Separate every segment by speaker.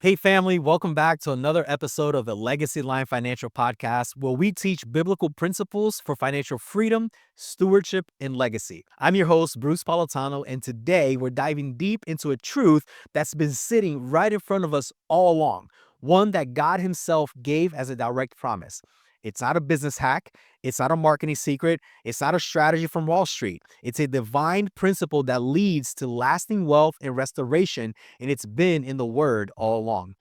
Speaker 1: Hey, family, welcome back to another episode of the Legacy Line Financial Podcast, where we teach biblical principles for financial freedom, stewardship, and legacy. I'm your host, Bruce Politano, and today we're diving deep into a truth that's been sitting right in front of us all along, one that God Himself gave as a direct promise. It's not a business hack, it's not a marketing secret, it's not a strategy from Wall Street. It's a divine principle that leads to lasting wealth and restoration, and it's been in the Word all along.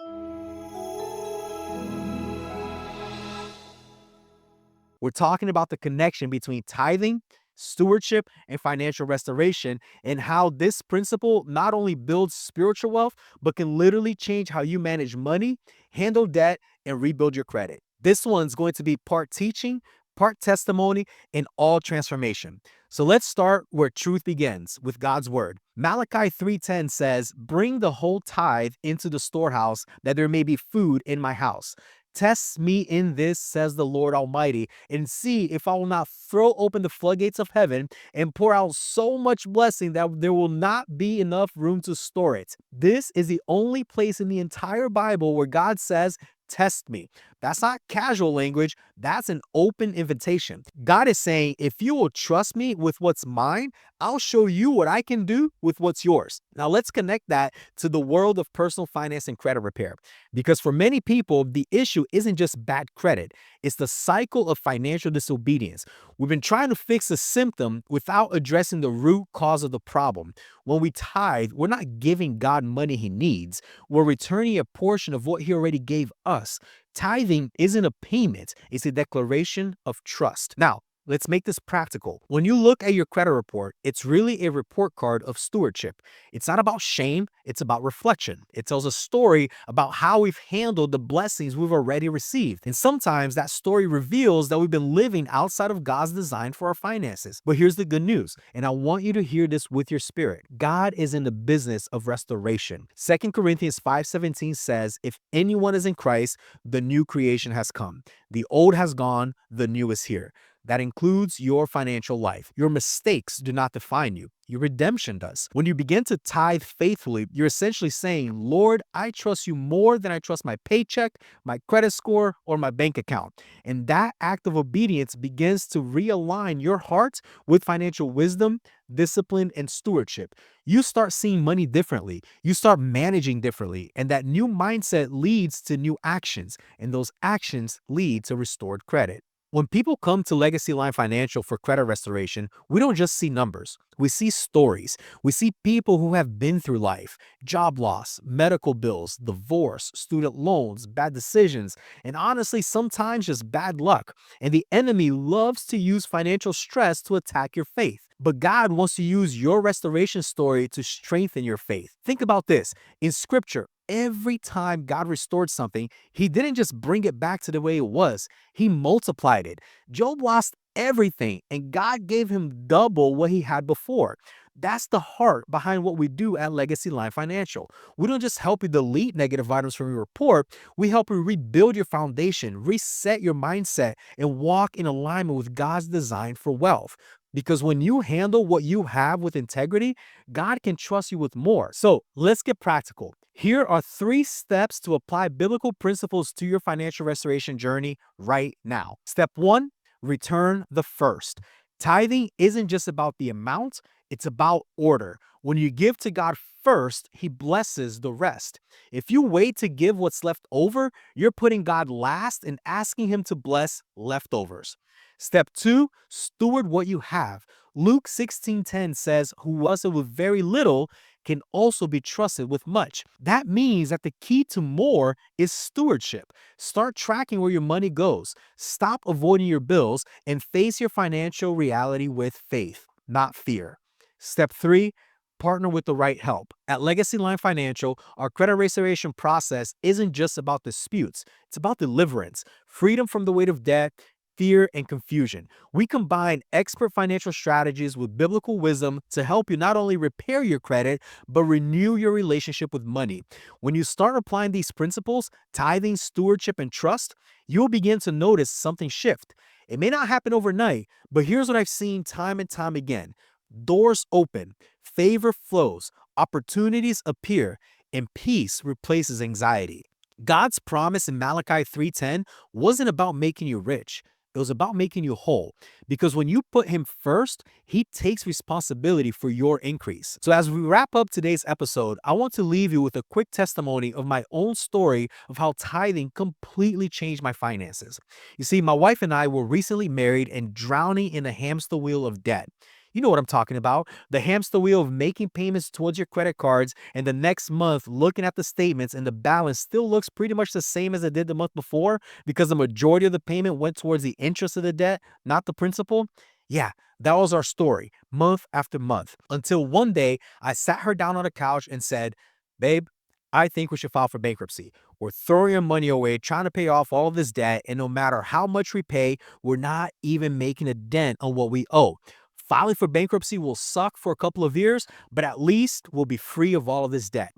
Speaker 1: We're talking about the connection between tithing, stewardship, and financial restoration, and how this principle not only builds spiritual wealth, but can literally change how you manage money, handle debt, and rebuild your credit. This one's going to be part teaching, part testimony, and all transformation. So let's start where truth begins, with God's word. Malachi 3:10 says, "Bring the whole tithe into the storehouse, that there may be food in my house. Test me in this, says the Lord Almighty, and see if I will not throw open the floodgates of heaven and pour out so much blessing that there will not be enough room to store it." This is the only place in the entire Bible where God says, "Test me." That's not casual language. That's an open invitation. God is saying, if you will trust me with what's mine, I'll show you what I can do with what's yours. Now, let's connect that to the world of personal finance and credit repair. Because for many people, the issue isn't just bad credit, it's the cycle of financial disobedience. We've been trying to fix a symptom without addressing the root cause of the problem. When we tithe, we're not giving God money He needs, we're returning a portion of what He already gave us. Tithing isn't a payment, it's a declaration of trust. Now, let's make this practical. When you look at your credit report, it's really a report card of stewardship. It's not about shame, it's about reflection. It tells a story about how we've handled the blessings we've already received. And sometimes that story reveals that we've been living outside of God's design for our finances. But here's the good news, and I want you to hear this with your spirit. God is in the business of restoration. 2 Corinthians 5:17 says, "If anyone is in Christ, the new creation has come. The old has gone, the new is here." That includes your financial life. Your mistakes do not define you. Your redemption does. When you begin to tithe faithfully, you're essentially saying, "Lord, I trust you more than I trust my paycheck, my credit score, or my bank account." And that act of obedience begins to realign your heart with financial wisdom, discipline, and stewardship. You start seeing money differently. You start managing differently. And that new mindset leads to new actions. And those actions lead to restored credit. When people come to Legacy Line Financial for credit restoration, we don't just see numbers. We see stories. We see people who have been through life, job loss, medical bills, divorce, student loans, bad decisions, and honestly, sometimes just bad luck. And the enemy loves to use financial stress to attack your faith. But God wants to use your restoration story to strengthen your faith. Think about this. In scripture, every time God restored something, He didn't just bring it back to the way it was, He multiplied it. Job lost everything, and God gave him double what he had before. That's the heart behind what we do at Legacy Line Financial. We don't just help you delete negative items from your report, we help you rebuild your foundation, reset your mindset, and walk in alignment with God's design for wealth. Because when you handle what you have with integrity, God can trust you with more. So let's get practical. Here are 3 steps to apply biblical principles to your financial restoration journey right now. Step 1, return the first. Tithing isn't just about the amount, it's about order. When you give to God first, He blesses the rest. If you wait to give what's left over, you're putting God last and asking Him to bless leftovers. Step 2, steward what you have. Luke 16:10 says, "Who was it with very little can also be trusted with much." That means that the key to more is stewardship. Start tracking where your money goes. Stop avoiding your bills and face your financial reality with faith, not fear. Step 3, partner with the right help. At Legacy Line Financial, our credit restoration process isn't just about disputes, it's about deliverance, freedom from the weight of debt, fear, and confusion. We combine expert financial strategies with biblical wisdom to help you not only repair your credit, but renew your relationship with money. When you start applying these principles, tithing, stewardship, and trust, you'll begin to notice something shift. It may not happen overnight, but here's what I've seen time and time again. Doors open, favor flows, opportunities appear, and peace replaces anxiety. God's promise in Malachi 3:10 wasn't about making you rich. It was about making you whole. Because when you put him first, he takes responsibility for your increase. So as we wrap up today's episode, I want to leave you with a quick testimony of my own story of how tithing completely changed my finances. You see, my wife and I were recently married and drowning in a hamster wheel of debt. You know what I'm talking about. The hamster wheel of making payments towards your credit cards and the next month looking at the statements and the balance still looks pretty much the same as it did the month before because the majority of the payment went towards the interest of the debt, not the principal. Yeah, that was our story, month after month, until one day I sat her down on the couch and said, "Babe, I think we should file for bankruptcy. We're throwing our money away trying to pay off all of this debt, and no matter how much we pay, we're not even making a dent on what we owe. Filing for bankruptcy will suck for a couple of years, but at least we'll be free of all of this debt."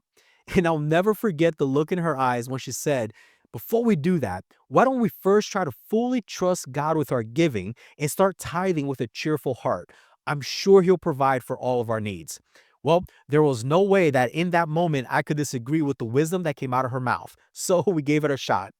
Speaker 1: And I'll never forget the look in her eyes when she said, "Before we do that, why don't we first try to fully trust God with our giving and start tithing with a cheerful heart? I'm sure He'll provide for all of our needs." Well, there was no way that in that moment I could disagree with the wisdom that came out of her mouth. So we gave it a shot.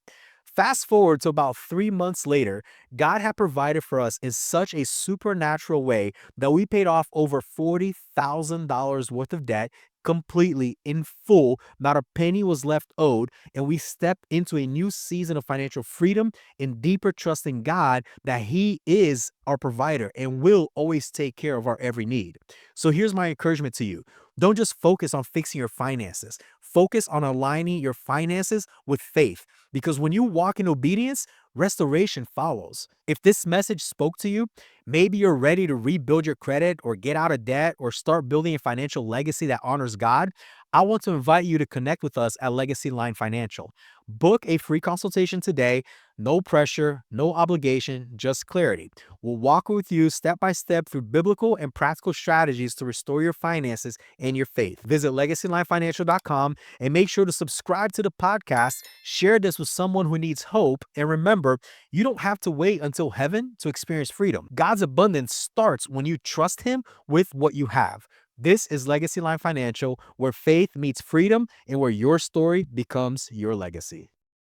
Speaker 1: Fast forward to about 3 months later, God had provided for us in such a supernatural way that we paid off over $40,000 worth of debt completely in full. Not a penny was left owed, and we stepped into a new season of financial freedom and deeper trust in God that He is our provider and will always take care of our every need. So here's my encouragement to you. Don't just focus on fixing your finances. Focus on aligning your finances with faith. Because when you walk in obedience, restoration follows. If this message spoke to you, maybe you're ready to rebuild your credit or get out of debt or start building a financial legacy that honors God, I want to invite you to connect with us at Legacy Line Financial. Book a free consultation today. No pressure, no obligation, just clarity. We'll walk with you step by step through biblical and practical strategies to restore your finances and your faith. Visit legacylinefinancial.com and make sure to subscribe to the podcast. Share this with someone who needs hope. And remember, you don't have to wait until heaven to experience freedom. God's abundance starts when you trust Him with what you have. This is Legacy Line Financial, where faith meets freedom and where your story becomes your legacy.